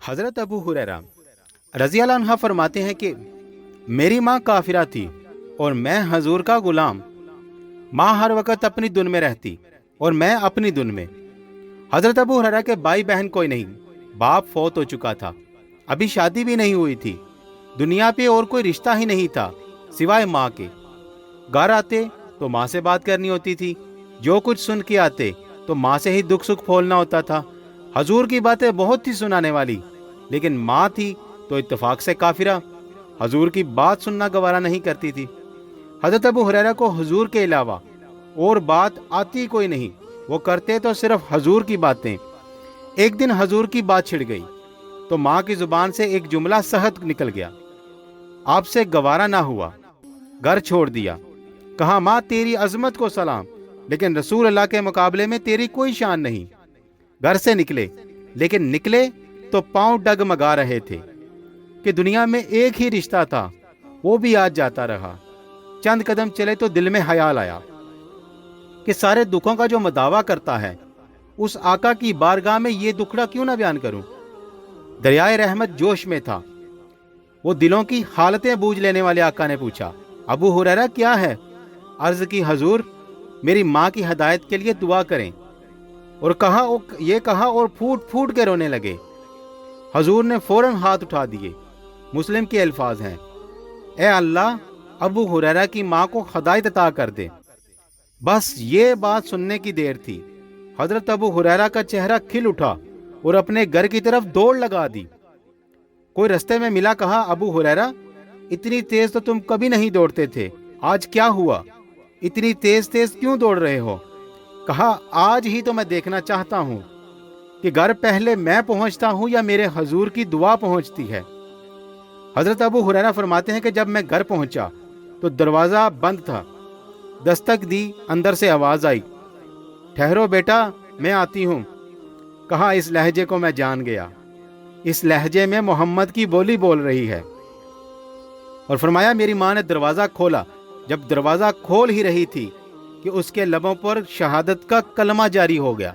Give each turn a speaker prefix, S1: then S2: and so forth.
S1: हज़रत अबू हुरैरा रज़ी अल्लाह अन्हा फरमाते हैं कि मेरी माँ काफिरा थी और मैं हजूर का गुलाम। माँ हर वक्त अपनी धुन में रहती और मैं अपनी धुन में। हज़रत अबू हुरैरा के भाई बहन कोई नहीं, बाप फौत हो चुका था, अभी शादी भी नहीं हुई थी, दुनिया पे और कोई रिश्ता ही नहीं था सिवाय माँ के। घर आते तो माँ से बात करनी होती थी, जो कुछ सुन के आते तो माँ से ही दुख सुख फोलना होता था। हजूर की बातें बहुत थी सुनाने वाली, लेकिन माँ थी तो इत्तेफाक से काफिरा, हजूर की बात सुनना गवारा नहीं करती थी। हज़रत अबू हुरैरा को हजूर के अलावा और बात आती कोई नहीं, वो करते तो सिर्फ हजूर की बातें। एक दिन हजूर की बात छिड़ गई तो माँ की जुबान से एक जुमला सहत निकल गया, आपसे गवारा ना हुआ, घर छोड़ दिया। कहा माँ तेरी अजमत को सलाम, लेकिन रसूल अल्लाह के मुकाबले में तेरी कोई शान नहीं। घर से निकले, लेकिन निकले तो पांव डगमगा रहे थे कि दुनिया में एक ही रिश्ता था, वो भी आज जाता रहा। चंद कदम चले तो दिल में ख्याल आया कि सारे दुखों का जो मदावा करता है, उस आका की बारगाह में ये दुखड़ा क्यों ना बयान करूं। दरियाए रहमत जोश में था। वो दिलों की हालतें बूझ लेने वाले आका ने पूछा, अबू हुरैरा क्या है? अर्ज की हजूर, मेरी माँ की हदायत के लिए दुआ करें। और ये कहा और फूट फूट के रोने लगे। हजूर ने फौरन हाथ उठा दिए। मुस्लिम के अल्फाज हैं, ए अल्लाह, अबू हुरैरा की माँ को हदायत अता कर दे। बस ये बात सुनने की देर थी, हजरत अबू हुरैरा का चेहरा खिल उठा और अपने घर की तरफ दौड़ लगा दी। कोई रास्ते में मिला, कहा अबू हुरैरा, इतनी तेज तो तुम कभी नहीं दौड़ते थे, आज क्या हुआ? इतनी तेज तेज क्यों दौड़ रहे हो? कहा आज ही तो मैं देखना चाहता हूं कि घर पहले मैं पहुंचता हूं या मेरे हजूर की दुआ पहुंचती है। हजरत अबू हुरैरा फरमाते हैं कि जब मैं घर पहुंचा तो दरवाजा बंद था। दस्तक दी, अंदर से आवाज आई, ठहरो बेटा, मैं आती हूं। कहा इस लहजे को मैं जान गया, इस लहजे में मोहम्मद की बोली बोल रही है। और फरमाया मेरी माँ ने दरवाजा खोला। जब दरवाजा खोल ही रही थी कि उसके लबों पर शहादत का कलमा जारी हो गया।